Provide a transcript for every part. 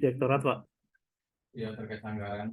Direktorat, Pak. Ya terkait anggaran.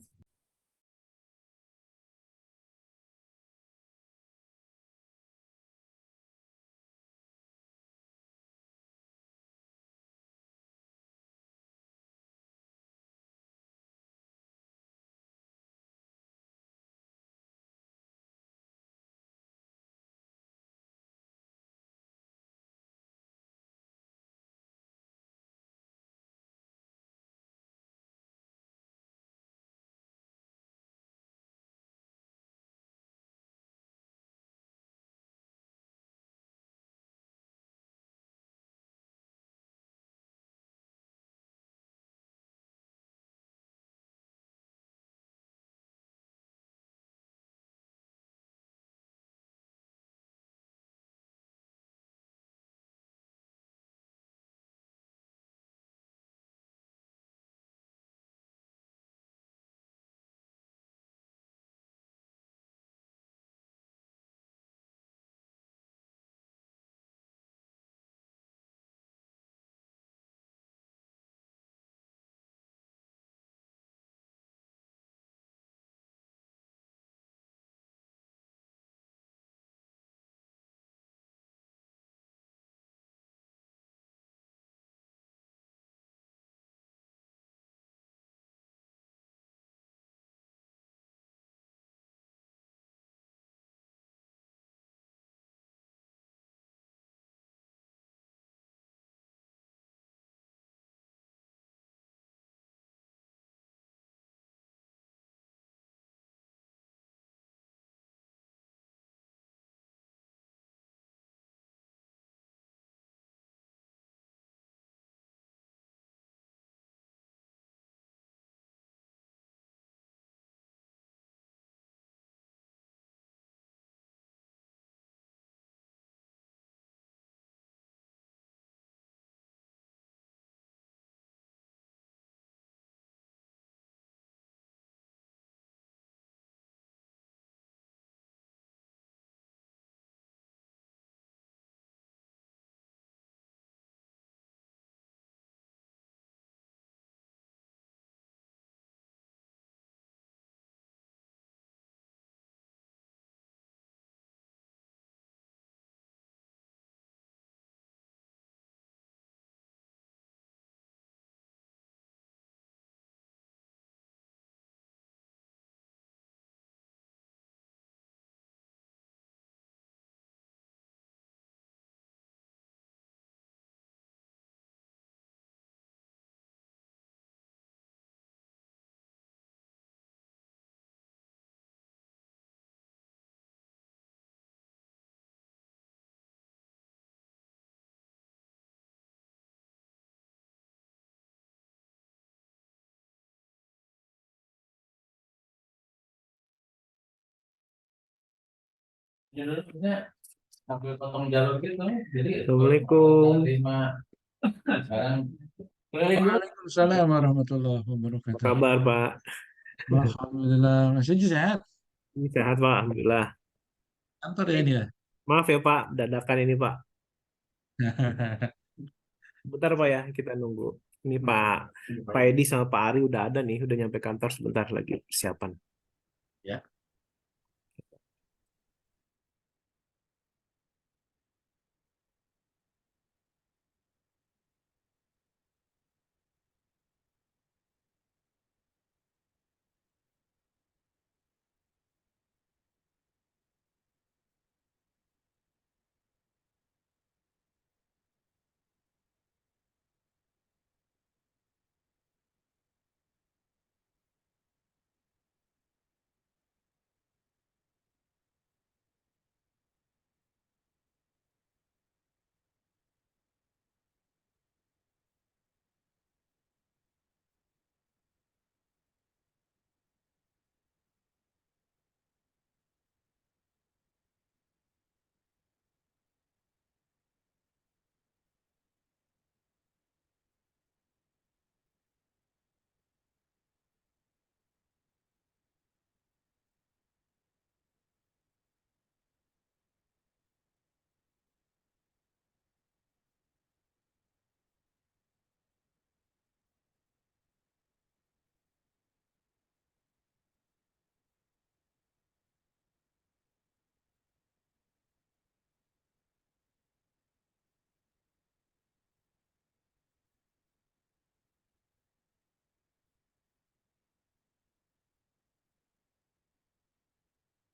Jalurnya sambil potong jalur gitu, jadi Assalamualaikum. terima sekarang keliling dulu. Waalaikumsalam warahmatullahi Apa wabarakatuh. kabar, Pak? Alhamdulillah, masih sehat. Ini sehat, Pak. Alhamdulillah. Kantor ya dia. Maaf ya, Pak. Dadakan ini, Pak. Bentar, Pak ya. Kita nunggu. Ini Pak Edi sama Pak Ari udah ada nih. Udah nyampe kantor sebentar lagi persiapan. Ya.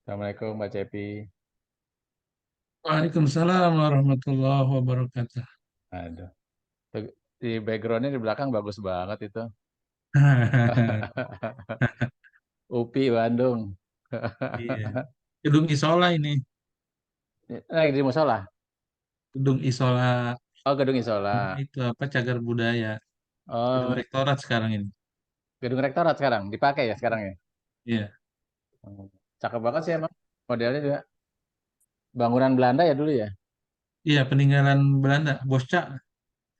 Assalamualaikum Mbak Cepi. Waalaikumsalam warahmatullahi wabarakatuh. Aduh, di backgroundnya di belakang bagus banget itu. UPI Bandung. Iya. Gedung Isola ini, Lagi di musola. gedung Isola Oh, gedung Isola. itu apa cagar budaya, gedung Oh, rektorat sekarang ini. gedung rektorat sekarang dipakai ya sekarang ya. Iya, Hmm. Cakep banget sih emang. Modelnya juga bangunan Belanda ya dulu ya. iya peninggalan Belanda, Bosca,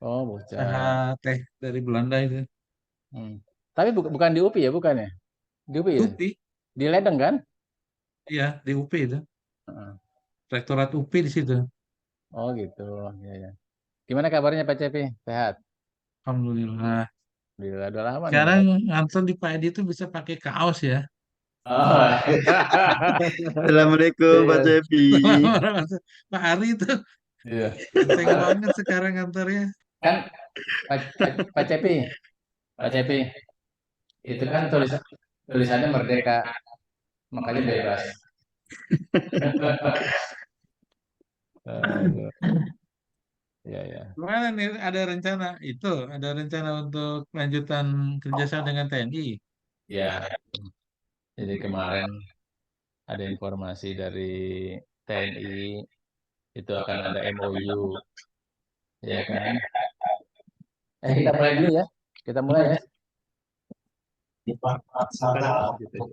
Oh, saha bocah. teh dari Belanda itu. Hmm. Tapi bukan di UPI ya, bukan ya? Di UPI ya? UPI, Di Ledeng kan? iya di UPI itu, Heeh. rektorat UPI di situ. Oh gitu. Ya, ya. Gimana kabarnya Pak Cepi? Sehat? Alhamdulillah. Alhamdulillah, udah lama nih nggak Sekarang ketemu. ngantor di Pak Edi itu bisa pakai kaos ya. Oh, Assalamualaikum iya, Pak iya. Cepi. Pak Ari itu Iya. enteng Kan, banget sekarang ngantornya. kan Pak Cepi, Pak Cepi, itu kan tulisannya merdeka, makanya bebas. Aduh, ya ya. Gimana nih ada rencana untuk lanjutan kerjasama dengan TNI. Ya, jadi kemarin ada informasi dari TNI itu akan ada MOU, ya kan? Kita mulai dulu ya. Kita mulai ya. Silakan lanjut aja.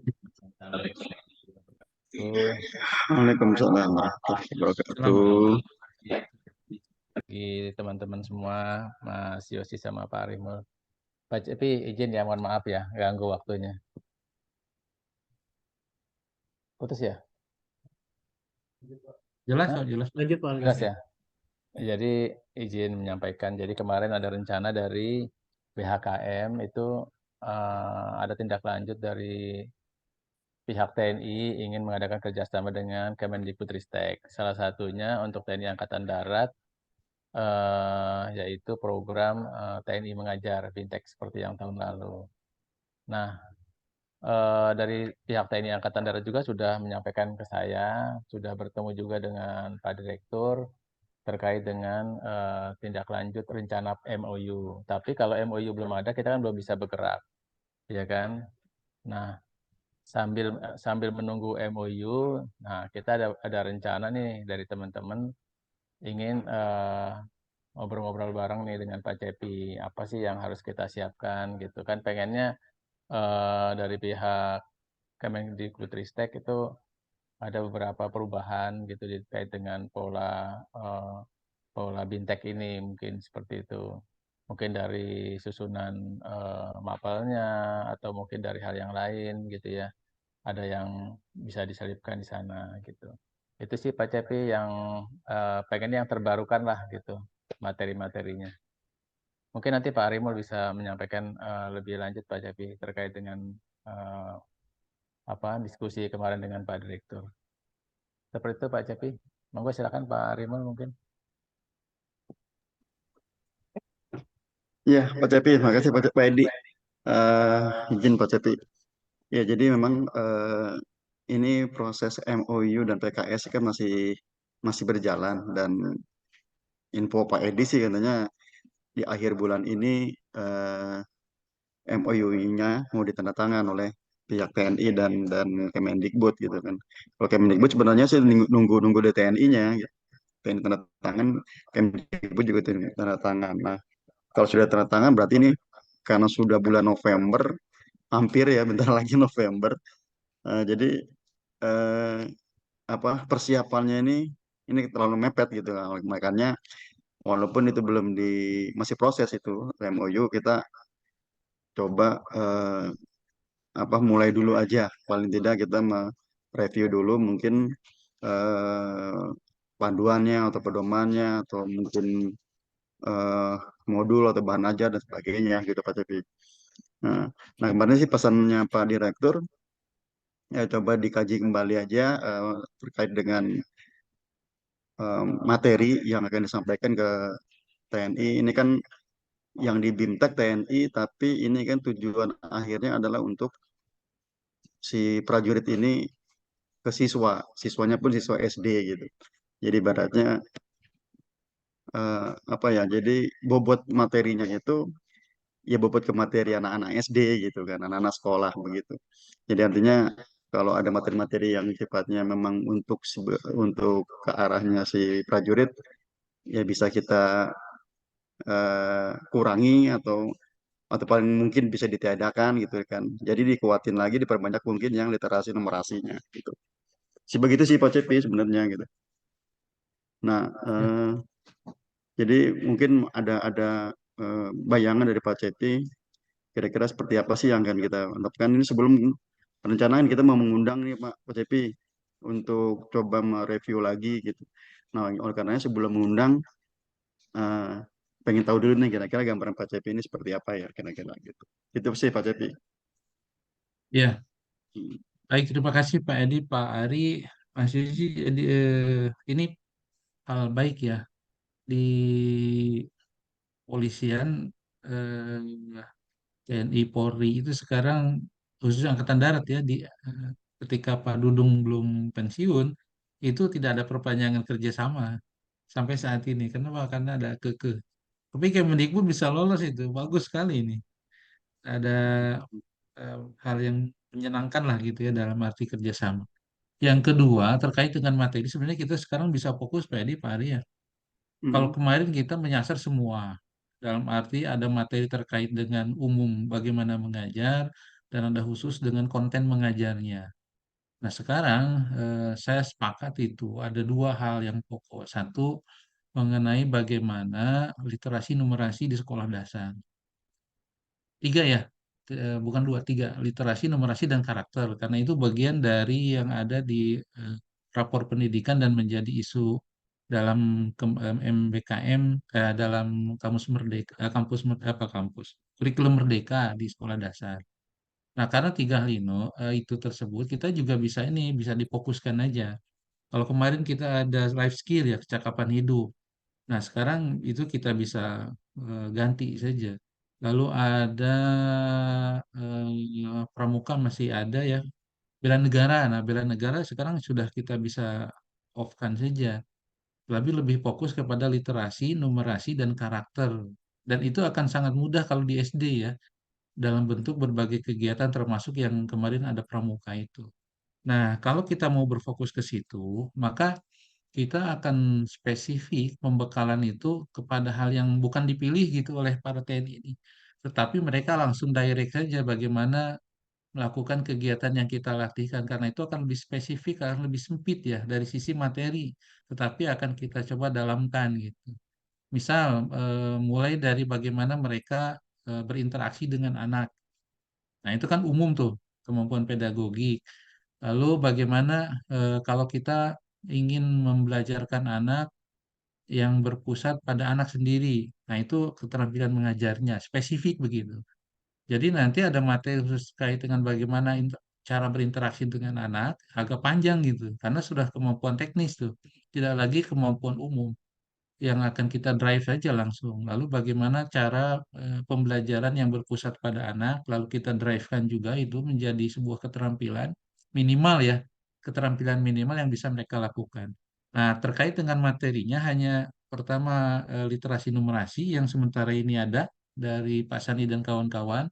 Tuh, Waalaikumsalam warahmatullahi Salam. wabarakatuh. bagi teman-teman semua, Mas Yosi sama Pak Rimul. Pak Cepi izin ya, mohon maaf ya, ganggu waktunya. Putus ya? Jelas Hah? kok, jelas. Lanjut Pak. Jelas ya? Jadi izin menyampaikan. Jadi kemarin ada rencana dari BHKM itu ada tindak lanjut dari pihak TNI ingin mengadakan kerjasama dengan Kemendikbudristek. Salah satunya untuk TNI Angkatan Darat, yaitu program TNI Mengajar, Bintek seperti yang tahun lalu. Nah, dari pihak TNI Angkatan Darat juga sudah menyampaikan ke saya, sudah bertemu juga dengan Pak Direktur terkait dengan tindak lanjut rencana MOU. Tapi kalau MOU belum ada, kita kan belum bisa bergerak, ya kan? Nah, sambil sambil menunggu MOU, nah kita ada rencana nih dari teman-teman ingin ngobrol-ngobrol bareng nih dengan Pak Cepi, apa sih yang harus kita siapkan gitu kan? Pengennya dari pihak Kemendikbudristek itu ada beberapa perubahan gitu terkait dengan pola bintek ini mungkin seperti itu. Mungkin dari susunan mapelnya atau mungkin dari hal yang lain gitu ya. Ada yang bisa diselipkan di sana gitu. Itu sih Pak Cepi yang pengen yang terbarukan lah gitu materi-materinya. Mungkin nanti Pak Arimul bisa menyampaikan lebih lanjut Pak Cepi terkait dengan eh, apa diskusi kemarin dengan Pak Direktur. Seperti itu Pak Cepi. Monggo silakan Pak Arimul mungkin. Ya, Pak Cepi, terima kasih Pak Edi. Izin Pak Cepi. Ya, jadi memang ini proses MOU dan PKS kan masih masih berjalan dan info Pak Edi sih katanya di akhir bulan ini MOU-nya mau ditandatangan oleh pihak TNI dan Kemendikbud gitu kan. Kalau Kemendikbud sebenarnya sih nunggu nunggu dari TNI-nya, ya. TNI tanda tangan, Kemendikbud juga tanda tangan. Nah, kalau sudah tanda tangan berarti ini karena sudah bulan November, hampir ya bentar lagi November. Jadi eh, apa persiapannya ini terlalu mepet gitu lah. Makanya walaupun itu belum di masih proses itu MOU kita coba apa mulai dulu aja. Paling tidak kita review dulu mungkin eh, panduannya atau pedomannya atau mungkin eh, modul atau bahan ajar dan sebagainya gitu Pak Cepi. Nah, nah kemarin sih pesannya Pak Direktur ya coba dikaji kembali aja terkait dengan materi yang akan disampaikan ke TNI. Ini kan yang di BIMTEK TNI, tapi ini kan tujuan akhirnya adalah untuk si prajurit ini ke siswa, siswanya pun siswa SD gitu. Jadi ibaratnya apa ya? Jadi bobot materinya itu ya bobot ke materi anak-anak SD gitu kan, anak-anak sekolah begitu. Jadi artinya kalau ada materi-materi yang sifatnya memang untuk ke arahnya si prajurit ya bisa kita kurangi atau paling mungkin bisa ditiadakan gitu kan. Jadi dikuatin lagi, diperbanyak mungkin yang literasi numerasinya gitu. Si begitu sih Pak Cepi sebenarnya gitu. Nah, Ya, jadi mungkin ada bayangan dari Pak Cepi kira-kira seperti apa sih yang akan kita lakukan ini sebelum perencanaan kita mau mengundang nih Pak Cepi untuk coba mereview lagi gitu. Nah, oleh karenanya sebelum mengundang eh, pengen tahu dulu nih kira-kira gambaran Pak Cepi ini seperti apa ya kira-kira gitu. Itu sih Pak Cepi. ya, Hmm. baik, terima kasih Pak Edi, Pak Ari. Masih sih, jadi ini hal baik ya di polisian, TNI Polri itu sekarang khususnya Angkatan Darat ya ketika Pak Dudung belum pensiun itu tidak ada perpanjangan kerjasama sampai saat ini. Kenapa? Karena ada kekeh. Tapi Kemendikbud bisa lolos itu bagus sekali ini. Ada hal yang menyenangkan lah gitu ya dalam arti kerjasama. Yang kedua terkait dengan materi sebenarnya kita sekarang bisa fokus Pak Ari ya. Kalau Hmm. kemarin kita menyasar semua, dalam arti ada materi terkait dengan umum bagaimana mengajar, dan ada khusus dengan konten mengajarnya. Nah sekarang saya sepakat itu ada dua hal yang pokok. Satu, mengenai bagaimana literasi numerasi di sekolah dasar. Tiga ya, bukan dua, tiga. Literasi, numerasi, dan karakter. Karena itu bagian dari yang ada di rapor pendidikan dan menjadi isu dalam MBKM, dalam kamus merdeka, apa kampus, kurikulum merdeka di sekolah dasar. Nah, karena tiga hal itu tersebut, kita juga bisa bisa difokuskan aja. Kalau kemarin kita ada life skill ya, kecakapan hidup. Nah, sekarang itu kita bisa ganti saja. Lalu ada pramuka masih ada ya. Bela negara. Nah, bela negara sekarang sudah kita bisa off-kan saja. Lebih fokus kepada literasi, numerasi, dan karakter. Dan itu akan sangat mudah kalau di SD ya. Dalam bentuk berbagai kegiatan termasuk yang kemarin ada pramuka itu. Nah, kalau kita mau berfokus ke situ, maka kita akan spesifik pembekalan itu kepada hal yang bukan dipilih gitu oleh para TNI ini. Tetapi mereka langsung direct saja bagaimana melakukan kegiatan yang kita latihkan. Karena itu akan lebih spesifik, akan lebih sempit ya dari sisi materi. Tetapi akan kita coba dalamkan gitu. Misal, mulai dari bagaimana mereka berinteraksi dengan anak. Nah, itu kan umum tuh, kemampuan pedagogik. Lalu bagaimana kalau kita ingin membelajarkan anak yang berpusat pada anak sendiri. Nah, itu keterampilan mengajarnya, spesifik begitu. Jadi nanti ada materi khusus kait dengan bagaimana cara berinteraksi dengan anak, agak panjang gitu, karena sudah kemampuan teknis tuh, tidak lagi kemampuan umum yang akan kita drive saja langsung. Lalu bagaimana cara pembelajaran yang berpusat pada anak, lalu kita drive-kan juga itu menjadi sebuah keterampilan minimal ya, keterampilan minimal yang bisa mereka lakukan. Nah, terkait dengan materinya hanya pertama literasi numerasi yang sementara ini ada dari Pak Sani dan kawan-kawan.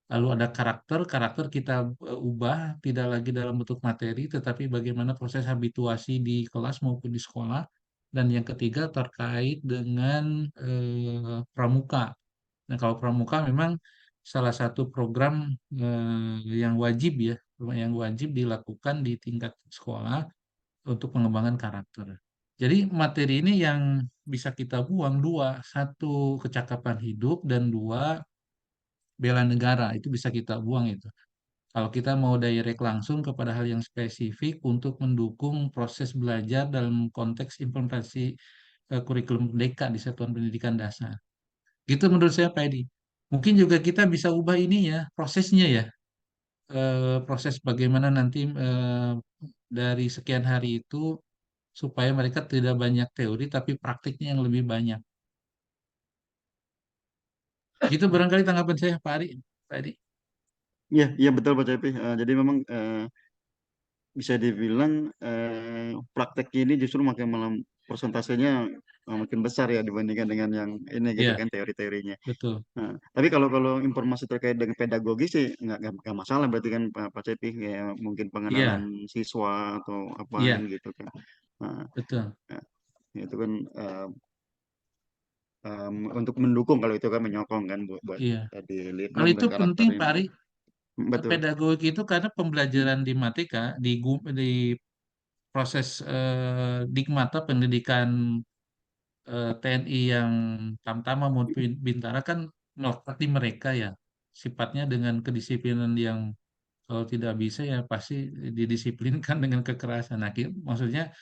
Lalu ada karakter, karakter kita ubah tidak lagi dalam bentuk materi, tetapi bagaimana proses habituasi di kelas maupun di sekolah. Dan yang ketiga terkait dengan pramuka. Nah, kalau pramuka memang salah satu program yang wajib ya, yang wajib dilakukan di tingkat sekolah untuk pengembangan karakter. Jadi materi ini yang bisa kita buang dua, satu kecakapan hidup dan dua bela negara itu bisa kita buang itu. Kalau kita mau direct langsung kepada hal yang spesifik untuk mendukung proses belajar dalam konteks implementasi kurikulum merdeka di satuan pendidikan dasar. Gitu menurut saya Pak Edi. Mungkin juga kita bisa ubah ini ya, prosesnya ya. Proses bagaimana nanti dari sekian hari itu supaya mereka tidak banyak teori tapi praktiknya yang lebih banyak. Gitu barangkali tanggapan saya Pak Ari. Pak Edi. Iya, iya betul Pak Cepi. Jadi memang bisa dibilang praktek ini justru makin malam persentasenya makin besar ya dibandingkan dengan yang ini gitu Iya, kan teori-teorinya. betul. Nah, tapi kalau informasi terkait dengan pedagogi sih nggak masalah berarti kan Pak Cepi kayak mungkin pengenalan Iya, siswa atau apa kan iya, gitu kan. Nah, betul. ya, itu kan untuk mendukung kalau itu kan menyokong kan buat Iya. tadi Kalau Litnom dan itu penting, karakternya Pak Ari, gitu. Betul. pedagogik itu karena pembelajaran di Matika, di proses Dikmata pendidikan TNI yang Tamtama maupun Bintara kan melekat di mereka ya. Sifatnya dengan kedisiplinan yang kalau tidak bisa ya pasti didisiplinkan dengan kekerasan. Nah, maksudnya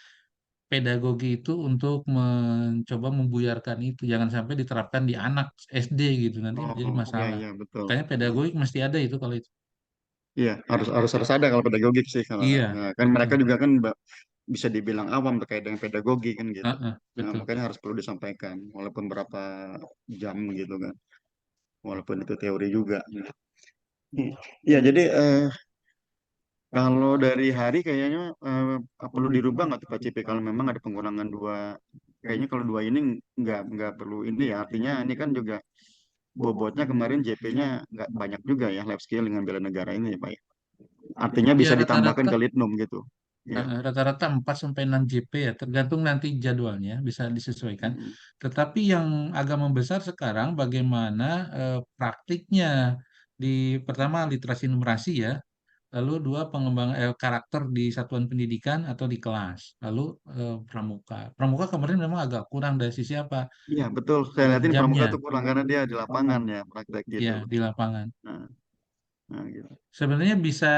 pedagogi itu untuk mencoba membuyarkan itu. Jangan sampai diterapkan di anak SD gitu. Nanti jadi Oh iya masalah. iya betul. Makanya Nah, pedagogik mesti ada itu kalau itu. iya harus ada kalau pedagogik sih kalau Iya, nah, kan betul. mereka juga kan bisa dibilang awam terkait dengan pedagogi kan gitu. Heeh, Nah, betul. makanya harus perlu disampaikan walaupun berapa jam gitu kan. Walaupun itu teori juga. Gitu. Iya jadi kalau dari hari kayaknya perlu dirubah nggak tuh Pak Cipi kalau memang ada pengurangan dua kayaknya kalau dua ini nggak perlu ini ya artinya ini kan juga bobotnya kemarin JP-nya nggak banyak juga ya life skill dengan bela negara ini ya Pak ya. Artinya Ya bisa ditambahkan rata-rata ke Litnum gitu. Ya. rata-rata 4 sampai 6 JP ya, tergantung nanti jadwalnya bisa disesuaikan. Mm-mm. Tetapi yang agak membesar sekarang bagaimana praktiknya di pertama literasi numerasi ya, lalu dua pengembangan karakter di satuan pendidikan atau di kelas, lalu pramuka. Pramuka kemarin memang agak kurang dari sisi apa? Iya betul. Saya lihat ini pramuka Jamnya, tuh kurang karena dia di lapangan ya praktek gitu. ya di lapangan. Nah, nah gitu. Sebenarnya bisa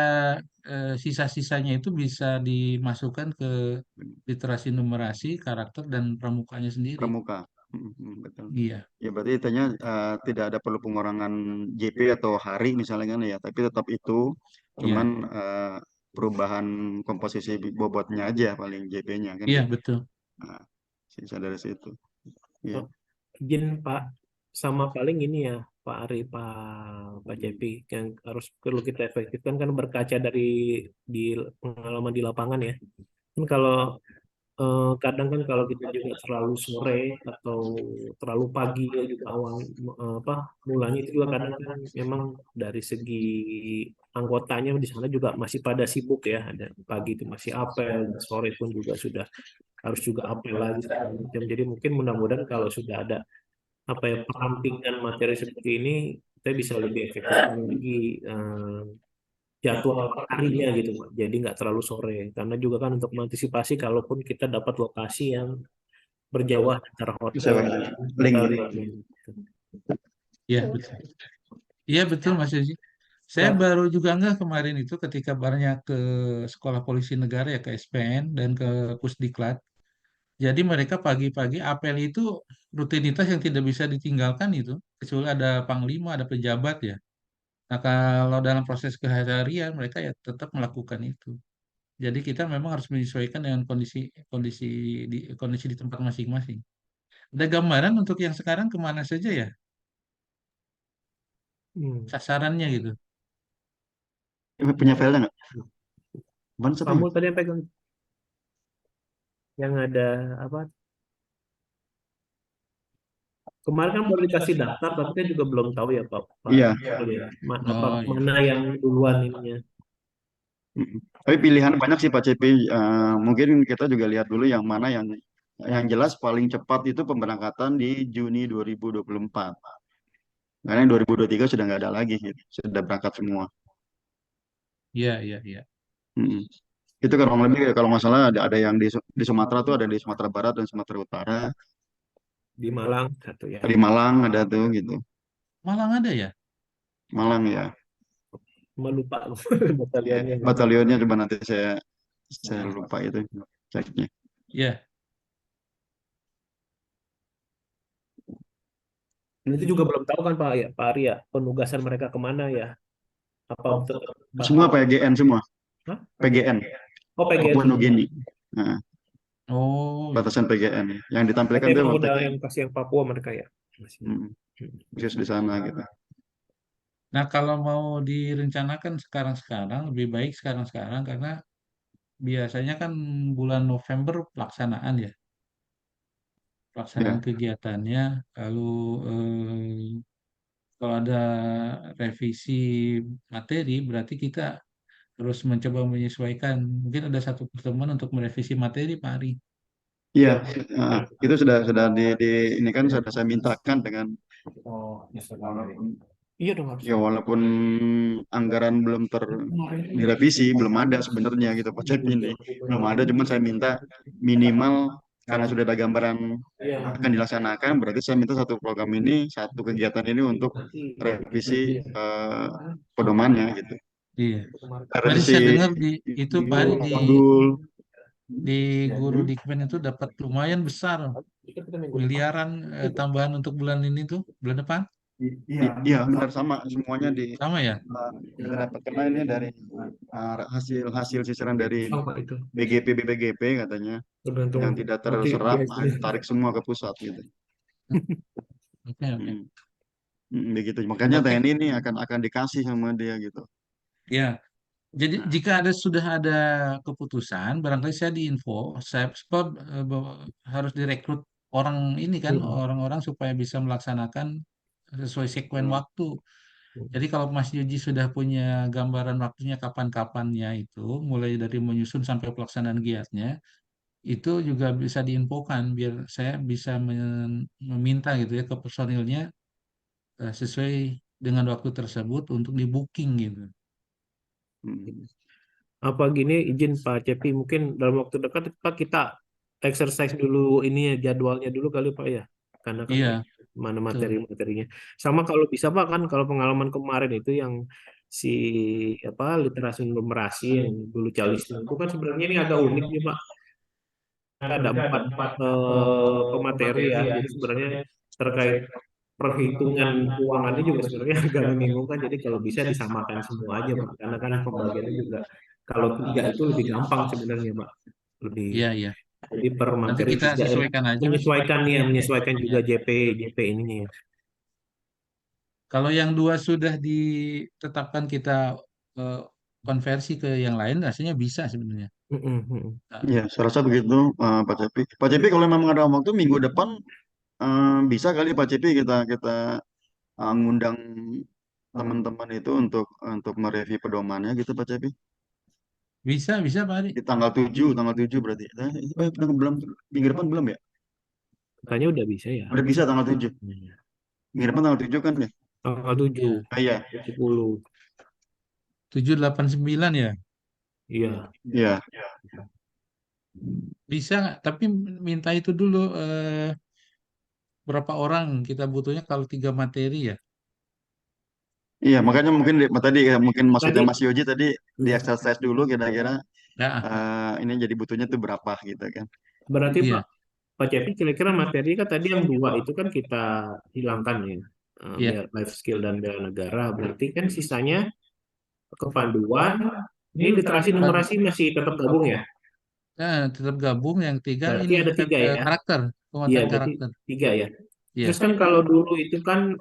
sisa-sisanya itu bisa dimasukkan ke literasi numerasi, karakter dan pramukanya sendiri. Pramuka. Betul. Iya, Ya berarti intinya tidak ada perlu pengurangan JP atau hari misalnya kan ya, tapi tetap itu cuman iya, perubahan komposisi bobotnya aja paling JP-nya kan iya gitu. betul. Nah, sisa dari situ. Iya. Oh, izin Pak, sama paling ini ya Pak Ari, Pak Cepi, yang harus perlu kita efektifkan kan berkaca dari di pengalaman di lapangan ya. Kan kalau kadang kan kalau kita juga terlalu sore atau terlalu pagi ya juga awal apa mulanya itu juga kadang kan memang dari segi anggotanya di sana juga masih pada sibuk ya. Ada pagi itu masih apel, sore pun juga sudah harus juga apel lagi segala macam. Jadi mungkin mudah-mudahan kalau sudah ada apa ya perampingan materi seperti ini kita bisa lebih efektif lagi jadwal harinya gitu Pak. Jadi nggak terlalu sore karena juga kan untuk mengantisipasi kalaupun kita dapat lokasi yang berjauhan antara Bisa hotel pakai dan link hotel gitu. gitu. Iya betul. Iya betul Mas Yosi. Saya Ya, baru juga nggak kemarin itu ketika barnya ke Sekolah Polisi Negara ya ke SPN dan ke Pusdiklat. Jadi mereka pagi-pagi apel itu rutinitas yang tidak bisa ditinggalkan itu, kecuali ada panglima, ada pejabat ya. Nah, kalau dalam proses keseharian mereka ya tetap melakukan itu. Jadi kita memang harus menyesuaikan dengan kondisi kondisi kondisi di tempat masing-masing. Ada gambaran untuk yang sekarang kemana saja ya hmm. sasarannya gitu. Punya filenya nggak? Ban satu Kamu nggak? tadi yang pegang yang ada apa? Kemarin kan baru dikasih daftar, tapi kan juga belum tahu ya Pak Iya. Ari, ya. Apa Oh iya. mana yang duluan ininya. Mm. Tapi pilihan banyak sih Pak Cepi. Mungkin kita juga lihat dulu yang mana yang jelas paling cepat itu pemberangkatan di Juni 2024. Karena yang 2023 sudah nggak ada lagi, gitu. Sudah berangkat semua. Iya, iya, iya. Mm. Itu kan kurang lebih kalau nggak salah ada yang di Sumatera tuh ada di Sumatera Barat dan Sumatera Utara. Di Malang satu ya. Di Malang ada tuh gitu. Malang ada ya? Malang ya. Melupa Ya, batalionnya. batalionnya coba nanti saya lupa itu ceknya. Iya. Dan itu juga belum tahu kan Pak ya, Pak Ari ya, penugasan mereka kemana ya? Apa untuk Semua PGN semua, Hah? PGN, Oh PGN Papua semua. Nugini. Nah, Oh iya. batasan PGN yang Berarti ditampilkan tuh emang waktu udah yang kasih yang Papua mereka ya. Masih. khusus di sana gitu. Nah, kalau mau direncanakan sekarang-sekarang lebih baik sekarang-sekarang karena biasanya kan bulan November pelaksanaan ya, pelaksanaan Ya, kegiatannya. Lalu kalau ada revisi materi, berarti kita terus mencoba menyesuaikan. Mungkin ada satu pertemuan untuk merevisi materi, Pak Ari. iya, Iya. itu sudah di ini kan sudah saya mintakan dengan Iya dong harus. ya walaupun anggaran belum direvisi, belum ada sebenarnya gitu Pak Cep ini. Belum ada, cuman saya minta minimal karena sudah ada gambaran Iya. akan dilaksanakan, berarti saya minta satu program ini, satu kegiatan ini untuk revisi pedomannya gitu. Iya. Tadi Revisi saya dengar di itu Pak Ari modul. di guru Dikmen itu dapat lumayan besar, Kan kita minggu depan. miliaran tambahan untuk bulan ini tuh, bulan depan. Iya, benar sama semuanya Sama ya? kita dapat karena ini dari hasil hasil sisiran dari Apa itu? BGP BPGP katanya Tergantung yang tidak nanti terserap biasanya. tarik semua ke pusat gitu. Oke, oke. Mm, begitu. Makanya Oke. TNI ini akan dikasih sama dia gitu. Ya. Jadi Nah, jika sudah ada keputusan, barangkali saya diinfo, saya sebab bahwa harus direkrut orang ini kan, orang-orang supaya bisa melaksanakan sesuai sekuen waktu. Jadi kalau Mas Yuji sudah punya gambaran waktunya kapan-kapannya itu, mulai dari menyusun sampai pelaksanaan giatnya, itu juga bisa diinfokan biar saya bisa meminta gitu ya ke personilnya sesuai dengan waktu tersebut untuk di booking gitu. mm, Apa gini izin Pak Cepi mungkin dalam waktu dekat Pak kita exercise dulu ini ya jadwalnya dulu kali Pak ya. Karena kan Iya, banyak mana betul. materi-materinya. Sama kalau bisa Pak kan kalau pengalaman kemarin itu yang si apa literasi numerasi yang dulu Calisme itu kan sebenarnya ini agak unik nih Pak. Ada empat pemateri ya. Jadi sebenarnya terkait perhitungan keuangannya juga sebenarnya agak membingungkan. Jadi kalau bisa disamakan semua aja Pak. Karena kan pembagiannya juga kalau tiga itu lebih gampang sebenarnya Pak. Lebih Iya, iya. jadi per Nanti materi kita tiga sesuaikan aja, Mas. menyesuaikan juga Ya. JP ininya ya. Kalau yang dua sudah ditetapkan kita eh, konversi ke yang lain, rasanya bisa sebenarnya. Mm, mm, mm. Nah, ya, saya rasa begitu Pak Cepi. Pak Cepi kalau memang ada waktu minggu depan bisa kali Pak Cepi kita kita ngundang teman-teman itu untuk mereview pedomannya gitu Pak Cepi. bisa, bisa Pak Ari. Di tanggal 7 berarti. Belum minggu depan belum ya? Katanya udah bisa ya. Udah bisa tanggal 7. Hmm. Minggu depan tanggal 7 kan ya? Tanggal 7, Ya, Iya. 10. 7, 8, 9 ya. Iya. Iya. Bisa nggak? Tapi minta itu dulu berapa orang kita butuhnya kalau 3 materi ya. Iya, makanya mungkin tadi ya, mungkin maksudnya Tadi Mas Yoji tadi di mm, exercise dulu kira-kira Ya, ini jadi butuhnya tuh berapa gitu kan. berarti iya, Pak Cepi kira-kira materi kan tadi yang dua itu kan kita hilangkan ya. iya. Life skill dan bela negara. Berarti kan sisanya kepanduan. Ini literasi numerasi masih tetap gabung ya. Nah, tetap gabung yang tiga Berarti ini ada tiga ya. karakter, Iya, penguatan berarti karakter. tiga ya. Terus Iya. kan kalau dulu itu kan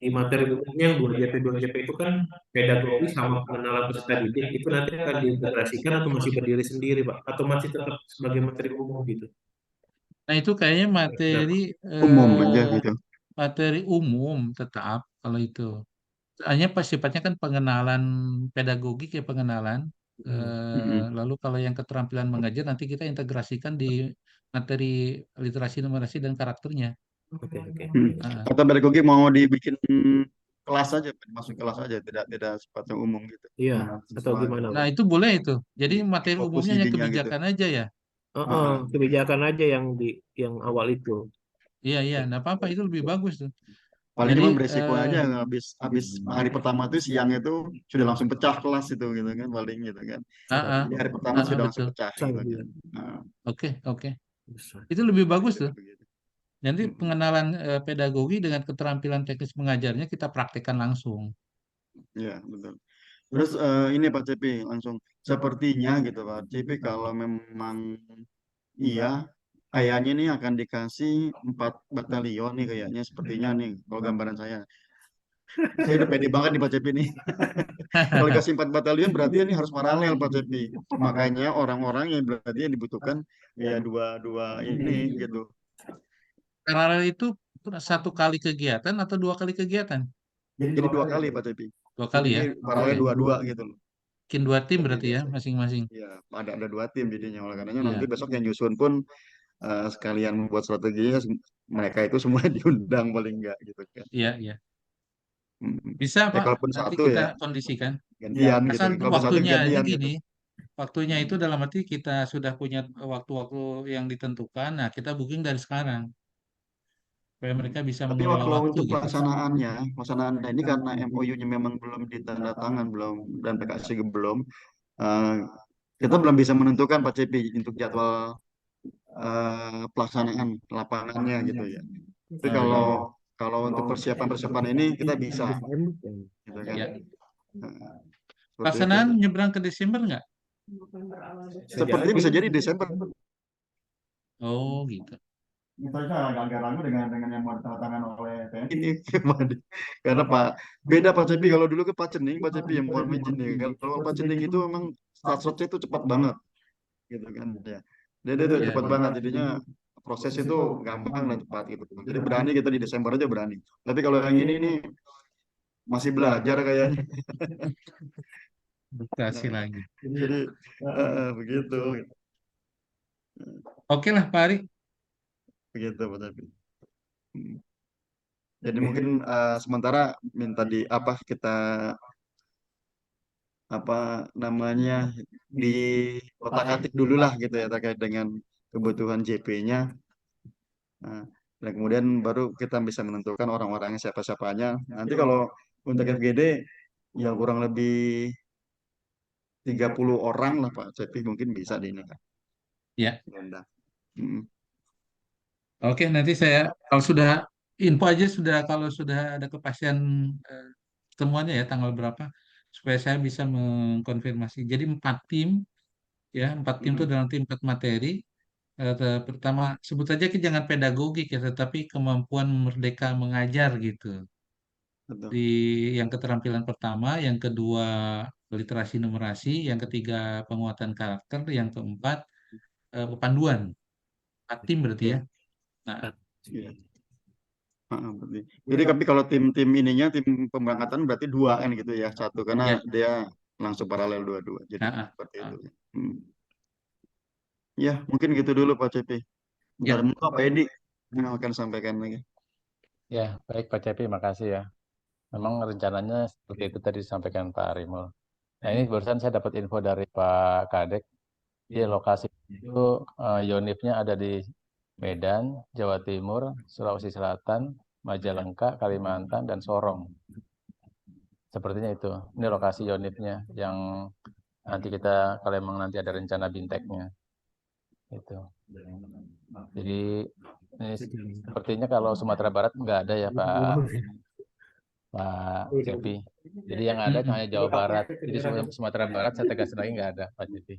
di materi umumnya yang 2JP itu kan pedagogi sama pengenalan peserta didik itu nanti akan diintegrasikan atau masih berdiri sendiri Pak? Atau masih tetap sebagai materi umum gitu? Nah, itu kayaknya materi Kenapa? Umum aja eh, gitu. materi umum tetap kalau itu. Hanya pas sifatnya kan pengenalan pedagogik ya pengenalan. Hmm. Mm-mm. Lalu kalau yang keterampilan mengajar nanti kita integrasikan di materi literasi numerasi dan karakternya. Oke, oke. Mm. Ah, Atau pedagogi mau dibikin kelas aja, masuk kelas aja, tidak tidak sifatnya umum gitu. Iya, Mengenal atau siswa gimana gitu. nah, Pak? itu boleh itu. Jadi materi Fokus umumnya hanya idenya gitu. kebijakan aja ya. Ah, Kebijakan aja yang yang awal itu. Iya, iya. Nah, apa-apa itu lebih bagus tuh. paling Jadi cuma beresiko aja habis habis hari pertama tuh siang itu sudah langsung pecah kelas itu gitu kan paling gitu kan. ah, ah, Jadi hari pertama sudah langsung betul. pecah Saya gitu kan. bilang Nah, Oke, oke. besar. Itu lebih bagus tuh. begitu. Nanti Mm-mm. pengenalan pedagogi dengan keterampilan teknis mengajarnya kita praktekkan langsung. Ya, betul. Terus ini Pak Cepi langsung sepertinya gitu Pak Cepi kalau memang iya kayaknya nih akan dikasih 4 batalion nih kayaknya sepertinya nih kalau gambaran saya. Saya udah pede banget nih Pak Cepi nih. Kalau dikasih 4 batalion berarti ini harus paralel Pak Cepi. Makanya orang-orang yang berarti yang dibutuhkan ya dua ini gitu. Paralel itu satu kali kegiatan atau 2 kali kegiatan? Jadi 2 kali Pak Cepi. 2 kali ya? Jadi paralel Oke. dua-dua gitu loh. Bikin 2 tim Jadi berarti ya masing-masing. ya ada 2 tim jadinya. Oleh karenanya Iya, nanti besok yang nyusun pun sekalian membuat strateginya mereka itu semua diundang paling enggak gitu kan. iya, iya. Mm. Bisa Ya Pak, kalaupun nanti satu kita ya kondisikan. gantian gitu Asal kan. Kalaupun satu waktunya aja gantian gitu. gini. Waktunya itu dalam arti kita sudah punya waktu-waktu yang ditentukan. Nah, kita booking dari sekarang. Supaya mereka bisa Tapi mengelola kalau waktu untuk gitu. pelaksanaan ini karena MOU-nya memang belum ditandatangan belum dan PKSI belum, eh, kita belum bisa menentukan Pak Cepi untuk jadwal pelaksanaan lapangannya gitu ya. Tapi Oh kalau iya. kalau untuk persiapan ini kita bisa, gitu kan. Ya. Nah, seperti itu. Pelaksanaan nyebrang ke Desember nggak? Sepertinya bisa jadi Desember. Oh gitu. Saya agak ragu dengan yang mau ditandatangan oleh TNI ini karena beda Pak Cepi kalau dulu ke Pak Cening yang mohon izin nih kalau Pak Cening itu memang start-nya itu cepat banget gitu kan ya dia itu Ya. cepat banget jadinya proses itu gampang dan cepat gitu jadi berani kita di Desember aja berani tapi kalau yang ini nih masih belajar kayaknya Adaptasi nah, lagi. jadi begitu Oke lah Pak Ari. begitu Pak Cepi. Jadi mungkin sementara minta kita apa namanya di otak-atik dulu lah gitu ya terkait dengan kebutuhan JP-nya. Nah, dan kemudian baru kita bisa menentukan orang-orangnya siapa-siapanya. Nanti kalau untuk FGD ya kurang lebih 30 orang lah Pak Cepi mungkin bisa di ini kan. Ya. Diundang. Mm. Oke, nanti saya kalau sudah info aja kalau sudah ada kepastian temuannya ya tanggal berapa supaya saya bisa mengkonfirmasi. Jadi 4 tim ya, 4 tim itu dalam tim 4 materi. Pertama sebut aja jangan pedagogik ya, tetapi kemampuan merdeka mengajar gitu. Betul. Di yang keterampilan pertama, yang kedua literasi numerasi, yang ketiga penguatan karakter, yang keempat panduan. 4 tim berarti ya. Nah, Iya. Berarti. Jadi tapi kalau tim pemberangkatan berarti 2 kan gitu ya. Satu karena ya. dia langsung paralel dua-dua. Jadi seperti itu. Ya, mungkin gitu dulu Pak Cepi. Bentar Ya. mungkin Pak Edi yang akan sampaikan lagi. Ya, baik Pak Cepi, makasih ya. Memang rencananya seperti itu tadi disampaikan Pak Arimul. Nah ini barusan saya dapat info dari Pak Kadek. Di lokasi itu unitnya ada di Medan, Jawa Timur, Sulawesi Selatan, Majalengka, Kalimantan, dan Sorong. Sepertinya itu. Ini lokasi unitnya yang nanti kita kalau memang nanti ada rencana binteknya. Itu. Jadi ini sepertinya kalau Sumatera Barat nggak ada ya Pak Cepi. Jadi yang ada hanya Jawa Barat. Jadi Sumatera Barat saya tegas lagi nggak ada Pak Cepi.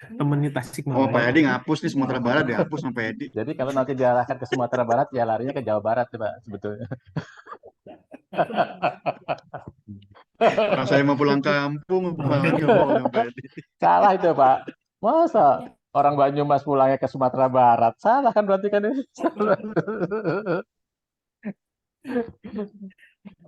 Temennya Tasik Oh, Pak Malaya. Edi ngapus nih Sumatera Barat dihapus sama Pak Edi. Jadi kalau nanti diarahkan ke Sumatera Barat ya larinya ke Jawa Barat Pak sebetulnya. Kalau saya mau pulang kampung, makanya boleh Pak Edi. Salah itu Pak. Masa orang Banyumas pulangnya ke Sumatera Barat? Salah kan berarti kan ini.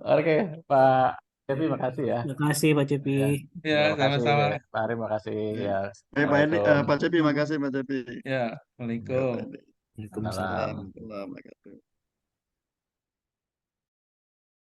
Oke, Pak Cepi makasih ya. Makasih Pak Cepi. Ya, sama-sama. Pak Ari makasih ya. Pak Edi, Pak Cepi, makasih Pak Cepi. Ya, Assalamualaikum. Waalaikumsalam. Waalaikumsalam.